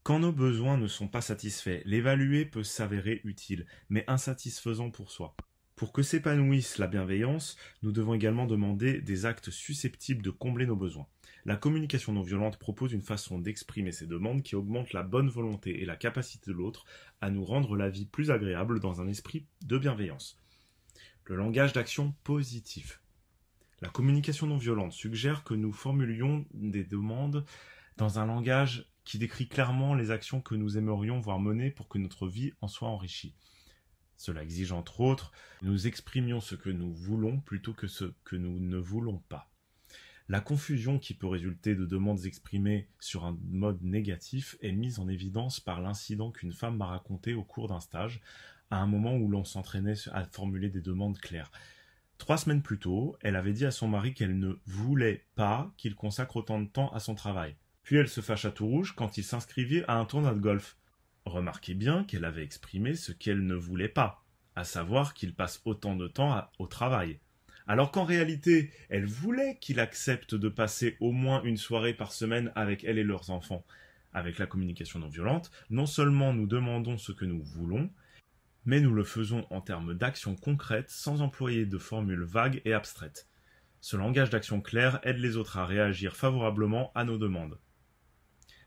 Quand nos besoins ne sont pas satisfaits, l'évaluer peut s'avérer utile, mais insatisfaisant pour soi. Pour que s'épanouisse la bienveillance, nous devons également demander des actes susceptibles de combler nos besoins. La communication non violente propose une façon d'exprimer ces demandes qui augmente la bonne volonté et la capacité de l'autre à nous rendre la vie plus agréable dans un esprit de bienveillance. Le langage d'action positif. La communication non violente suggère que nous formulions des demandes dans un langage qui décrit clairement les actions que nous aimerions voir mener pour que notre vie en soit enrichie. Cela exige entre autres que nous exprimions ce que nous voulons plutôt que ce que nous ne voulons pas. La confusion qui peut résulter de demandes exprimées sur un mode négatif est mise en évidence par l'incident qu'une femme m'a raconté au cours d'un stage, à un moment où l'on s'entraînait à formuler des demandes claires. 3 semaines plus tôt, elle avait dit à son mari qu'elle ne voulait pas qu'il consacre autant de temps à son travail. Puis elle se fâcha tout rouge quand il s'inscrivit à un tournoi de golf. Remarquez bien qu'elle avait exprimé ce qu'elle ne voulait pas, à savoir qu'il passe autant de temps au travail. Alors qu'en réalité, elle voulait qu'il accepte de passer au moins une soirée par semaine avec elle et leurs enfants. Avec la communication non violente, non seulement nous demandons ce que nous voulons, mais nous le faisons en termes d'actions concrètes sans employer de formules vagues et abstraites. Ce langage d'action clair aide les autres à réagir favorablement à nos demandes.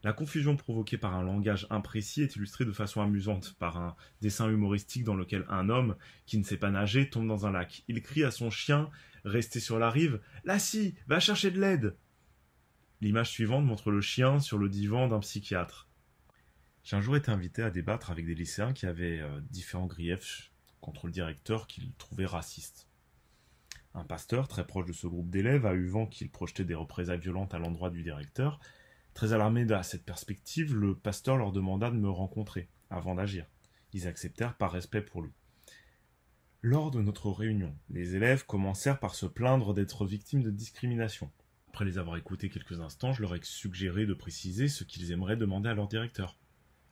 La confusion provoquée par un langage imprécis est illustrée de façon amusante par un dessin humoristique dans lequel un homme qui ne sait pas nager tombe dans un lac. Il crie à son chien, resté sur la rive, « Lassie, va chercher de l'aide !» L'image suivante montre le chien sur le divan d'un psychiatre. J'ai un jour été invité à débattre avec des lycéens qui avaient différents griefs contre le directeur qu'ils trouvaient raciste. Un pasteur, très proche de ce groupe d'élèves, a eu vent qu'il projetait des représailles violentes à l'endroit du directeur. Très alarmé de cette perspective, le pasteur leur demanda de me rencontrer avant d'agir. Ils acceptèrent par respect pour lui. Lors de notre réunion, les élèves commencèrent par se plaindre d'être victimes de discrimination. Après les avoir écoutés quelques instants, je leur ai suggéré de préciser ce qu'ils aimeraient demander à leur directeur.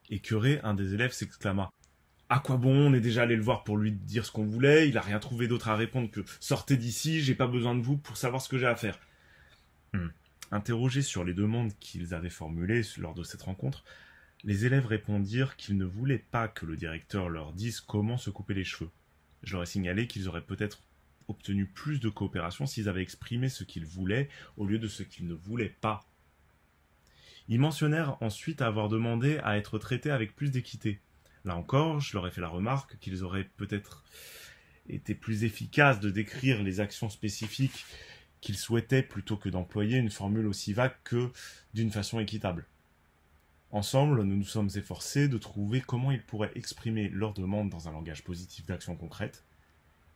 Écœuré, un des élèves s'exclama « À quoi bon, on est déjà allé le voir pour lui dire ce qu'on voulait, il n'a rien trouvé d'autre à répondre que « Sortez d'ici, j'ai pas besoin de vous pour savoir ce que j'ai à faire. » Interrogés sur les demandes qu'ils avaient formulées lors de cette rencontre, les élèves répondirent qu'ils ne voulaient pas que le directeur leur dise comment se couper les cheveux. Je leur ai signalé qu'ils auraient peut-être obtenu plus de coopération s'ils avaient exprimé ce qu'ils voulaient au lieu de ce qu'ils ne voulaient pas. Ils mentionnèrent ensuite avoir demandé à être traités avec plus d'équité. Là encore, je leur ai fait la remarque qu'ils auraient peut-être été plus efficaces de décrire les actions spécifiques qu'ils souhaitaient plutôt que d'employer une formule aussi vague que d'une façon équitable. Ensemble, nous nous sommes efforcés de trouver comment ils pourraient exprimer leurs demandes dans un langage positif d'action concrète.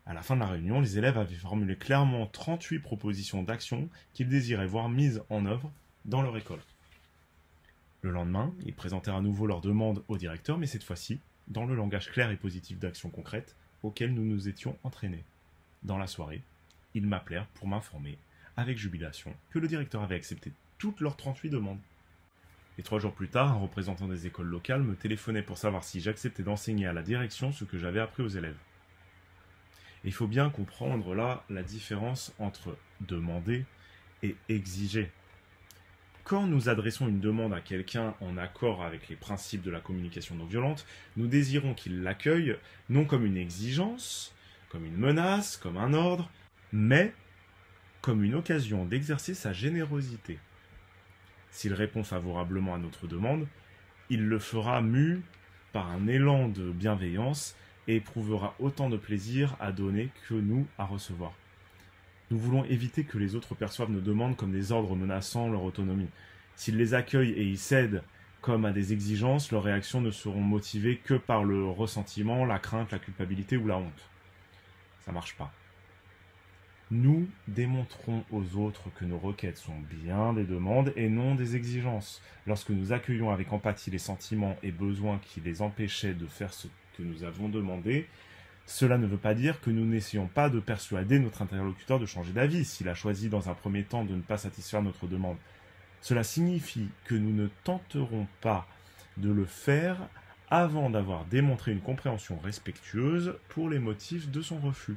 À la fin de la réunion, les élèves avaient formulé clairement 38 propositions d'action qu'ils désiraient voir mises en œuvre dans leur école. Le lendemain, ils présentèrent à nouveau leurs demandes au directeur, mais cette fois-ci, dans le langage clair et positif d'action concrète auquel nous nous étions entraînés. Dans la soirée, ils m'appelèrent pour m'informer, avec jubilation, que le directeur avait accepté toutes leurs 38 demandes. Et 3 jours plus tard, un représentant des écoles locales me téléphonait pour savoir si j'acceptais d'enseigner à la direction ce que j'avais appris aux élèves. Et il faut bien comprendre là la différence entre demander et exiger. Quand nous adressons une demande à quelqu'un en accord avec les principes de la communication non violente, nous désirons qu'il l'accueille non comme une exigence, comme une menace, comme un ordre, mais comme une occasion d'exercer sa générosité. S'il répond favorablement à notre demande, il le fera mu par un élan de bienveillance et éprouvera autant de plaisir à donner que nous à recevoir. Nous voulons éviter que les autres perçoivent nos demandes comme des ordres menaçant leur autonomie. S'ils les accueillent et y cèdent comme à des exigences, leurs réactions ne seront motivées que par le ressentiment, la crainte, la culpabilité ou la honte. Ça marche pas. Nous démontrons aux autres que nos requêtes sont bien des demandes et non des exigences. Lorsque nous accueillons avec empathie les sentiments et besoins qui les empêchaient de faire ce que nous avons demandé, Cela ne veut pas dire que nous n'essayons pas de persuader notre interlocuteur de changer d'avis s'il a choisi dans un premier temps de ne pas satisfaire notre demande. Cela signifie que nous ne tenterons pas de le faire avant d'avoir démontré une compréhension respectueuse pour les motifs de son refus.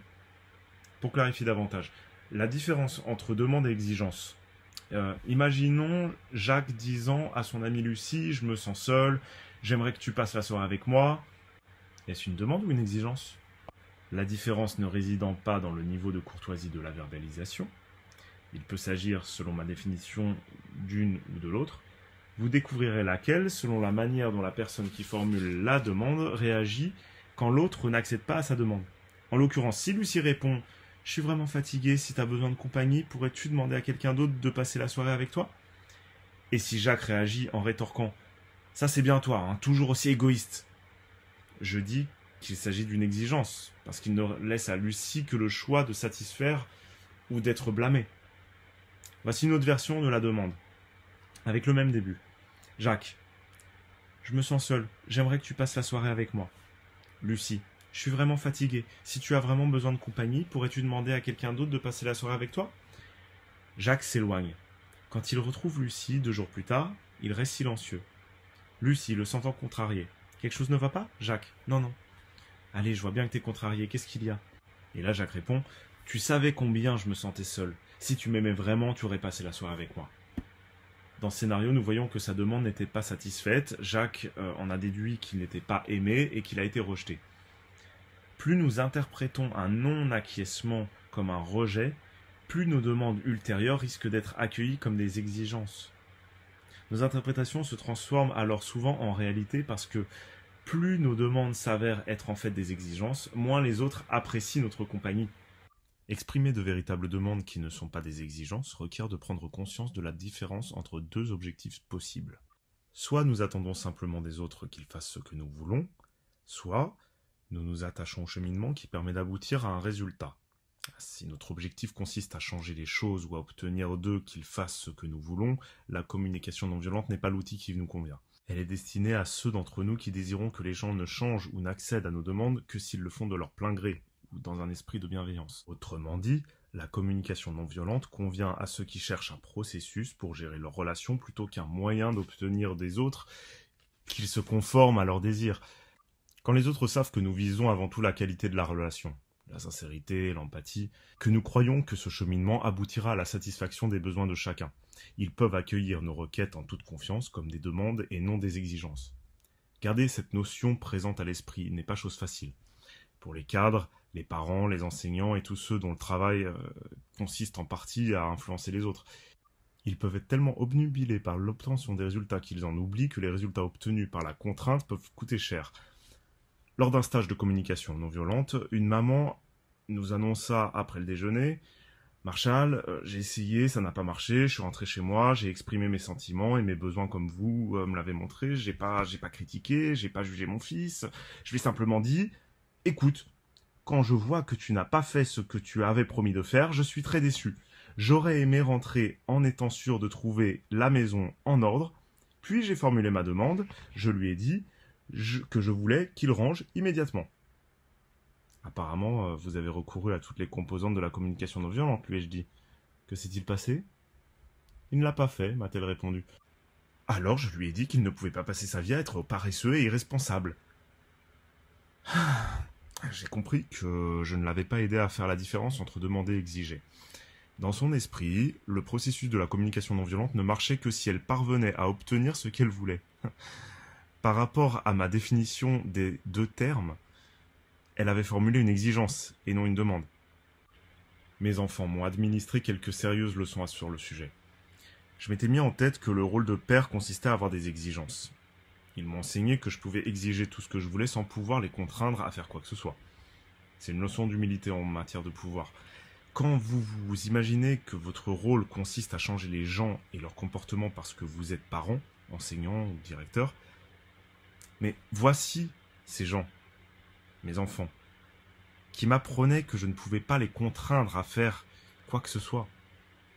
Pour clarifier davantage, la différence entre demande et exigence. Imaginons Jacques disant à son amie Lucie « Je me sens seul, j'aimerais que tu passes la soirée avec moi ». Est-ce une demande ou une exigence? La différence ne résidant pas dans le niveau de courtoisie de la verbalisation, il peut s'agir, selon ma définition, d'une ou de l'autre, vous découvrirez laquelle selon la manière dont la personne qui formule la demande réagit quand l'autre n'accède pas à sa demande. En l'occurrence, si Lucie répond « Je suis vraiment fatigué, si tu as besoin de compagnie, pourrais-tu demander à quelqu'un d'autre de passer la soirée avec toi ?» Et si Jacques réagit en rétorquant « Ça c'est bien toi, hein, toujours aussi égoïste », je dis qu'il s'agit d'une exigence, parce qu'il ne laisse à Lucie que le choix de satisfaire ou d'être blâmé. Voici une autre version de la demande, avec le même début. Jacques, je me sens seul, j'aimerais que tu passes la soirée avec moi. Lucie, je suis vraiment fatigué, si tu as vraiment besoin de compagnie, pourrais-tu demander à quelqu'un d'autre de passer la soirée avec toi? Jacques s'éloigne. Quand il retrouve Lucie 2 jours plus tard, il reste silencieux. Lucie, le sentant contrarié. Quelque chose ne va pas, Jacques? Non, non. Allez, je vois bien que t'es contrarié, qu'est-ce qu'il y a? Et là, Jacques répond, tu savais combien je me sentais seul. Si tu m'aimais vraiment, tu aurais passé la soirée avec moi. Dans ce scénario, nous voyons que sa demande n'était pas satisfaite. Jacques en a déduit qu'il n'était pas aimé et qu'il a été rejeté. Plus nous interprétons un non-acquiescement comme un rejet, plus nos demandes ultérieures risquent d'être accueillies comme des exigences. Nos interprétations se transforment alors souvent en réalité parce que plus nos demandes s'avèrent être en fait des exigences, moins les autres apprécient notre compagnie. Exprimer de véritables demandes qui ne sont pas des exigences requiert de prendre conscience de la différence entre 2 objectifs possibles. Soit nous attendons simplement des autres qu'ils fassent ce que nous voulons, soit nous nous attachons au cheminement qui permet d'aboutir à un résultat. Si notre objectif consiste à changer les choses ou à obtenir d'eux qu'ils fassent ce que nous voulons, la communication non violente n'est pas l'outil qui nous convient. Elle est destinée à ceux d'entre nous qui désirons que les gens ne changent ou n'accèdent à nos demandes que s'ils le font de leur plein gré ou dans un esprit de bienveillance. Autrement dit, la communication non violente convient à ceux qui cherchent un processus pour gérer leurs relations plutôt qu'un moyen d'obtenir des autres qu'ils se conforment à leurs désirs. Quand les autres savent que nous visons avant tout la qualité de la relation, la sincérité, l'empathie, que nous croyons que ce cheminement aboutira à la satisfaction des besoins de chacun. Ils peuvent accueillir nos requêtes en toute confiance comme des demandes et non des exigences. Garder cette notion présente à l'esprit n'est pas chose facile. Pour les cadres, les parents, les enseignants et tous ceux dont le travail consiste en partie à influencer les autres. Ils peuvent être tellement obnubilés par l'obtention des résultats qu'ils en oublient que les résultats obtenus par la contrainte peuvent coûter cher. Lors d'un stage de communication non violente, une maman nous annonça après le déjeuner « Marshall, j'ai essayé, ça n'a pas marché, je suis rentré chez moi, j'ai exprimé mes sentiments et mes besoins comme vous me l'avez montré, j'ai pas critiqué, j'ai pas jugé mon fils, je lui ai simplement dit « Écoute, quand je vois que tu n'as pas fait ce que tu avais promis de faire, je suis très déçu. J'aurais aimé rentrer en étant sûr de trouver la maison en ordre, puis j'ai formulé ma demande, je lui ai dit que je voulais qu'il range immédiatement. » Apparemment, vous avez recouru à toutes les composantes de la communication non violente, lui ai-je dit. Que s'est-il passé? Il ne l'a pas fait, m'a-t-elle répondu. Alors je lui ai dit qu'il ne pouvait pas passer sa vie à être paresseux et irresponsable. J'ai compris que je ne l'avais pas aidé à faire la différence entre demander et exiger. Dans son esprit, le processus de la communication non violente ne marchait que si elle parvenait à obtenir ce qu'elle voulait. Par rapport à ma définition des 2 termes, elle avait formulé une exigence et non une demande. Mes enfants m'ont administré quelques sérieuses leçons sur le sujet. Je m'étais mis en tête que le rôle de père consistait à avoir des exigences. Ils m'ont enseigné que je pouvais exiger tout ce que je voulais sans pouvoir les contraindre à faire quoi que ce soit. C'est une leçon d'humilité en matière de pouvoir. Quand vous vous imaginez que votre rôle consiste à changer les gens et leur comportement parce que vous êtes parent, enseignant ou directeur, mais voici ces gens, mes enfants, qui m'apprenaient que je ne pouvais pas les contraindre à faire quoi que ce soit.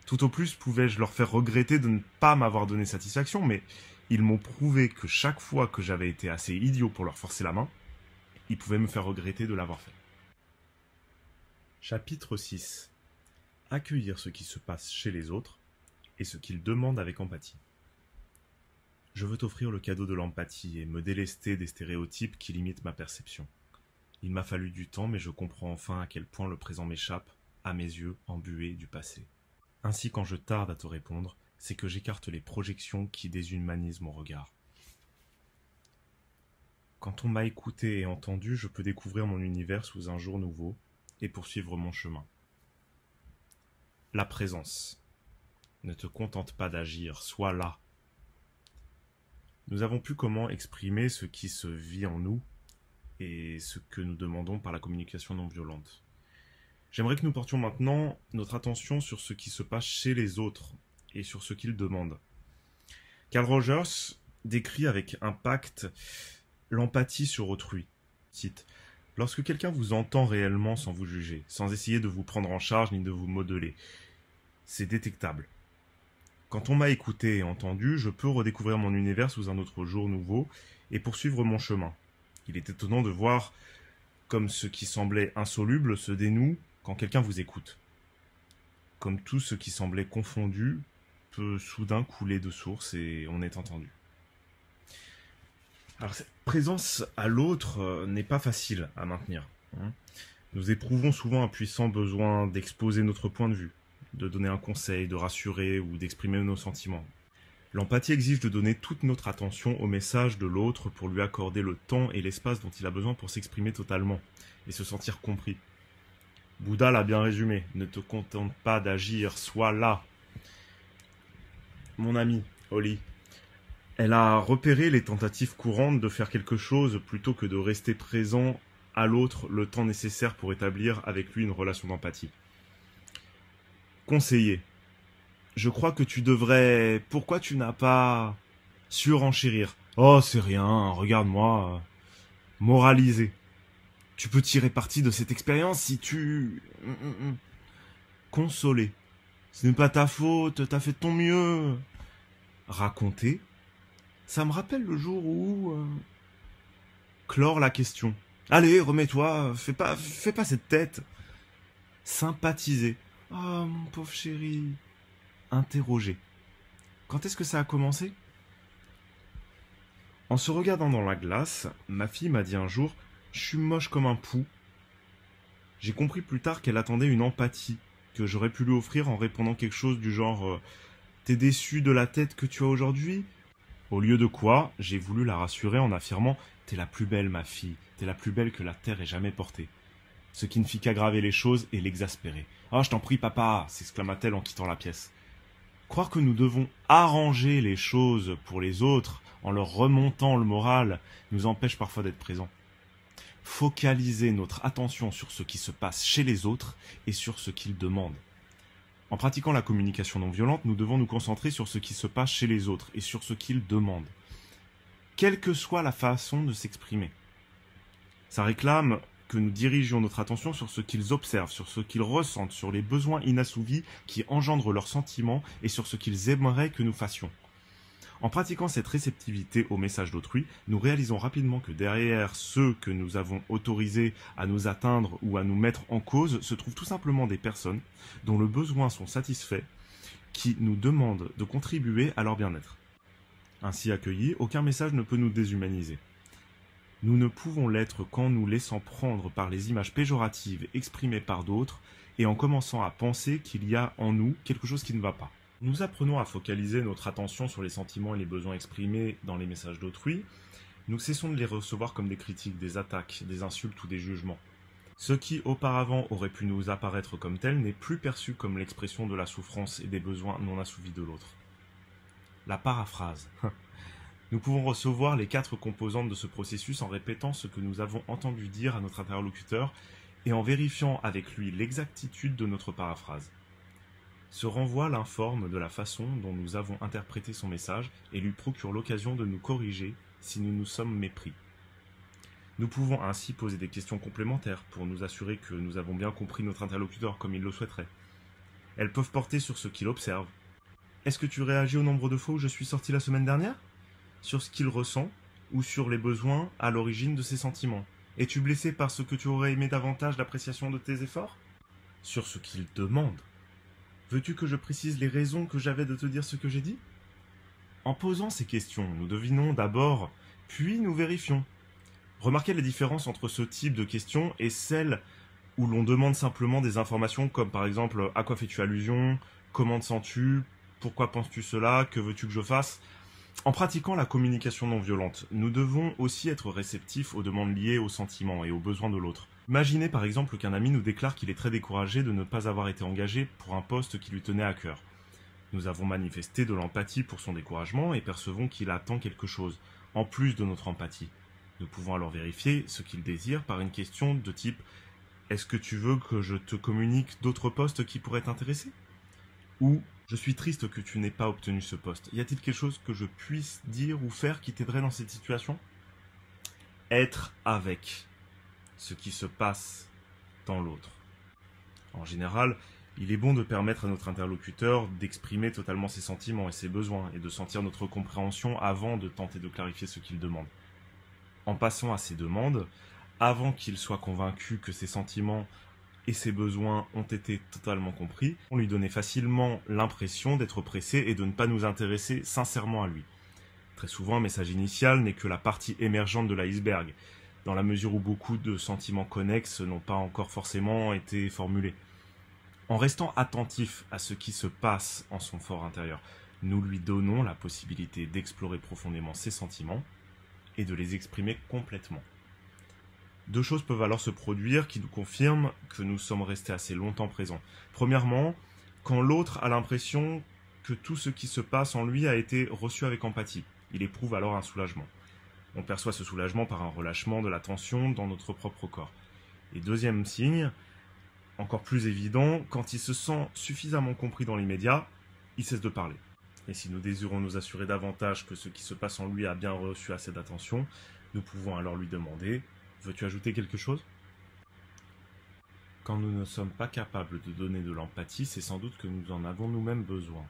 Tout au plus pouvais-je leur faire regretter de ne pas m'avoir donné satisfaction, mais ils m'ont prouvé que chaque fois que j'avais été assez idiot pour leur forcer la main, ils pouvaient me faire regretter de l'avoir fait. Chapitre 6. Accueillir ce qui se passe chez les autres et ce qu'ils demandent avec empathie. Je veux t'offrir le cadeau de l'empathie et me délester des stéréotypes qui limitent ma perception. Il m'a fallu du temps, mais je comprends enfin à quel point le présent m'échappe, à mes yeux, embué du passé. Ainsi, quand je tarde à te répondre, c'est que j'écarte les projections qui déshumanisent mon regard. Quand on m'a écouté et entendu, je peux découvrir mon univers sous un jour nouveau et poursuivre mon chemin. La présence. Ne te contente pas d'agir, sois là. Nous avons pu comment exprimer ce qui se vit en nous et ce que nous demandons par la communication non violente. J'aimerais que nous portions maintenant notre attention sur ce qui se passe chez les autres et sur ce qu'ils demandent. Carl Rogers décrit avec impact l'empathie sur autrui. Cite: « Lorsque quelqu'un vous entend réellement sans vous juger, sans essayer de vous prendre en charge ni de vous modeler, c'est détectable. Quand on m'a écouté et entendu, je peux redécouvrir mon univers sous un autre jour nouveau et poursuivre mon chemin. Il est étonnant de voir comme ce qui semblait insoluble se dénoue quand quelqu'un vous écoute. Comme tout ce qui semblait confondu peut soudain couler de source et on est entendu. » Alors cette présence à l'autre n'est pas facile à maintenir. Nous éprouvons souvent un puissant besoin d'exposer notre point de vue, de donner un conseil, de rassurer ou d'exprimer nos sentiments. L'empathie exige de donner toute notre attention au message de l'autre pour lui accorder le temps et l'espace dont il a besoin pour s'exprimer totalement et se sentir compris. Bouddha l'a bien résumé, ne te contente pas d'agir, sois là. Mon amie, Holly, elle a repéré les tentatives courantes de faire quelque chose plutôt que de rester présent à l'autre le temps nécessaire pour établir avec lui une relation d'empathie. Conseiller. Je crois que tu devrais... Pourquoi tu n'as pas... Surenchérir. Oh, c'est rien, regarde-moi. Moraliser. Tu peux tirer parti de cette expérience si tu... Consoler. Ce n'est pas ta faute, t'as fait de ton mieux. Raconter. Ça me rappelle le jour où... Clore la question. Allez, remets-toi, fais pas cette tête. Sympathiser. Oh, mon pauvre chéri. Interroger. Quand est-ce que ça a commencé? En se regardant dans la glace, ma fille m'a dit un jour « Je suis moche comme un pou ». J'ai compris plus tard qu'elle attendait une empathie que j'aurais pu lui offrir en répondant quelque chose du genre « T'es déçu de la tête que tu as aujourd'hui ?» Au lieu de quoi, j'ai voulu la rassurer en affirmant « T'es la plus belle, ma fille, t'es la plus belle que la terre ait jamais portée ». Ce qui ne fit qu'aggraver les choses et l'exaspérer. « Oh, je t'en prie, papa !» s'exclama-t-elle en quittant la pièce. Croire que nous devons arranger les choses pour les autres en leur remontant le moral nous empêche parfois d'être présents. Focaliser notre attention sur ce qui se passe chez les autres et sur ce qu'ils demandent. En pratiquant la communication non violente, nous devons nous concentrer sur ce qui se passe chez les autres et sur ce qu'ils demandent. Quelle que soit la façon de s'exprimer. Ça réclame que nous dirigions notre attention sur ce qu'ils observent, sur ce qu'ils ressentent, sur les besoins inassouvis qui engendrent leurs sentiments et sur ce qu'ils aimeraient que nous fassions. En pratiquant cette réceptivité au message d'autrui, nous réalisons rapidement que derrière ceux que nous avons autorisés à nous atteindre ou à nous mettre en cause se trouvent tout simplement des personnes dont les besoins sont satisfaits, qui nous demandent de contribuer à leur bien-être. Ainsi accueillis, aucun message ne peut nous déshumaniser. Nous ne pouvons l'être qu'en nous laissant prendre par les images péjoratives exprimées par d'autres et en commençant à penser qu'il y a en nous quelque chose qui ne va pas. Nous apprenons à focaliser notre attention sur les sentiments et les besoins exprimés dans les messages d'autrui. Nous cessons de les recevoir comme des critiques, des attaques, des insultes ou des jugements. Ce qui auparavant aurait pu nous apparaître comme tel n'est plus perçu comme l'expression de la souffrance et des besoins non assouvis de l'autre. La paraphrase. Nous pouvons recevoir les 4 composantes de ce processus en répétant ce que nous avons entendu dire à notre interlocuteur et en vérifiant avec lui l'exactitude de notre paraphrase. Ce renvoi l'informe de la façon dont nous avons interprété son message et lui procure l'occasion de nous corriger si nous nous sommes mépris. Nous pouvons ainsi poser des questions complémentaires pour nous assurer que nous avons bien compris notre interlocuteur comme il le souhaiterait. Elles peuvent porter sur ce qu'il observe. Est-ce que tu réagis au nombre de fois où je suis sorti la semaine dernière ? Sur ce qu'il ressent ou sur les besoins à l'origine de ses sentiments. Es-tu blessé parce que tu aurais aimé davantage l'appréciation de tes efforts ? sur ce qu'il demande. Veux-tu que je précise les raisons que j'avais de te dire ce que j'ai dit? En posant ces questions, nous devinons d'abord, puis nous vérifions. Remarquez la différence entre ce type de questions et celles où l'on demande simplement des informations comme par exemple à quoi fais-tu allusion, comment te sens-tu, pourquoi penses-tu cela, que veux-tu que je fasse. En pratiquant la communication non violente, nous devons aussi être réceptifs aux demandes liées aux sentiments et aux besoins de l'autre. Imaginez par exemple qu'un ami nous déclare qu'il est très découragé de ne pas avoir été engagé pour un poste qui lui tenait à cœur. Nous avons manifesté de l'empathie pour son découragement et percevons qu'il attend quelque chose, en plus de notre empathie. Nous pouvons alors vérifier ce qu'il désire par une question de type « Est-ce que tu veux que je te communique d'autres postes qui pourraient t'intéresser ?» Ou « Je suis triste que tu n'aies pas obtenu ce poste. Y a-t-il quelque chose que je puisse dire ou faire qui t'aiderait dans cette situation ?» Être avec ce qui se passe dans l'autre. En général, il est bon de permettre à notre interlocuteur d'exprimer totalement ses sentiments et ses besoins et de sentir notre compréhension avant de tenter de clarifier ce qu'il demande. En passant à ses demandes, avant qu'il soit convaincu que ses sentiments et ses besoins ont été totalement compris, on lui donnait facilement l'impression d'être pressé et de ne pas nous intéresser sincèrement à lui. Très souvent, un message initial n'est que la partie émergente de l'iceberg, dans la mesure où beaucoup de sentiments connexes n'ont pas encore forcément été formulés. En restant attentif à ce qui se passe en son fort intérieur, nous lui donnons la possibilité d'explorer profondément ses sentiments et de les exprimer complètement. Deux choses peuvent alors se produire qui nous confirment que nous sommes restés assez longtemps présents. Premièrement, quand l'autre a l'impression que tout ce qui se passe en lui a été reçu avec empathie, il éprouve alors un soulagement. On perçoit ce soulagement par un relâchement de la tension dans notre propre corps. Et deuxième signe, encore plus évident, quand il se sent suffisamment compris dans l'immédiat, il cesse de parler. Et si nous désirons nous assurer davantage que ce qui se passe en lui a bien reçu assez d'attention, nous pouvons alors lui demander « Veux-tu ajouter quelque chose ?» Quand nous ne sommes pas capables de donner de l'empathie, c'est sans doute que nous en avons nous-mêmes besoin.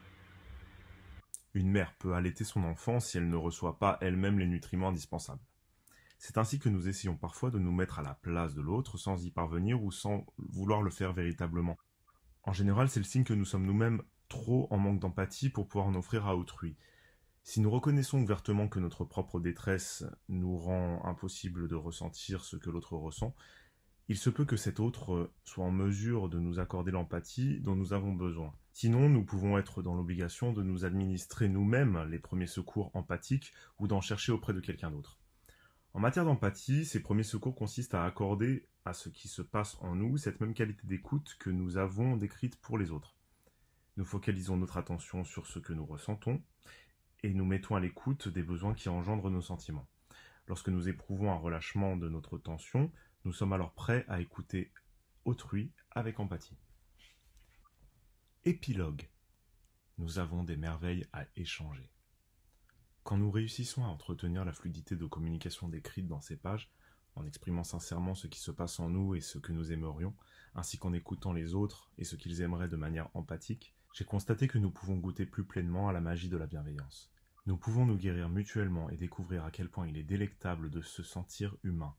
Une mère peut allaiter son enfant si elle ne reçoit pas elle-même les nutriments indispensables. C'est ainsi que nous essayons parfois de nous mettre à la place de l'autre sans y parvenir ou sans vouloir le faire véritablement. En général, c'est le signe que nous sommes nous-mêmes trop en manque d'empathie pour pouvoir en offrir à autrui. Si nous reconnaissons ouvertement que notre propre détresse nous rend impossible de ressentir ce que l'autre ressent, il se peut que cet autre soit en mesure de nous accorder l'empathie dont nous avons besoin. Sinon, nous pouvons être dans l'obligation de nous administrer nous-mêmes les premiers secours empathiques ou d'en chercher auprès de quelqu'un d'autre. En matière d'empathie, ces premiers secours consistent à accorder à ce qui se passe en nous cette même qualité d'écoute que nous avons décrite pour les autres. Nous focalisons notre attention sur ce que nous ressentons et nous mettons à l'écoute des besoins qui engendrent nos sentiments. Lorsque nous éprouvons un relâchement de notre tension, nous sommes alors prêts à écouter autrui avec empathie. Épilogue. Nous avons des merveilles à échanger. Quand nous réussissons à entretenir la fluidité de communication décrite dans ces pages, en exprimant sincèrement ce qui se passe en nous et ce que nous aimerions, ainsi qu'en écoutant les autres et ce qu'ils aimeraient de manière empathique, j'ai constaté que nous pouvons goûter plus pleinement à la magie de la bienveillance. Nous pouvons nous guérir mutuellement et découvrir à quel point il est délectable de se sentir humain.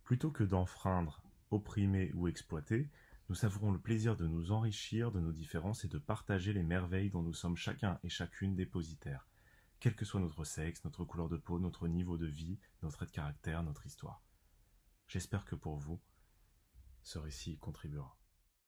Plutôt que d'enfreindre, opprimer ou exploiter, nous savourons le plaisir de nous enrichir de nos différences et de partager les merveilles dont nous sommes chacun et chacune dépositaires, quel que soit notre sexe, notre couleur de peau, notre niveau de vie, notre trait de caractère, notre histoire. J'espère que pour vous, ce récit y contribuera.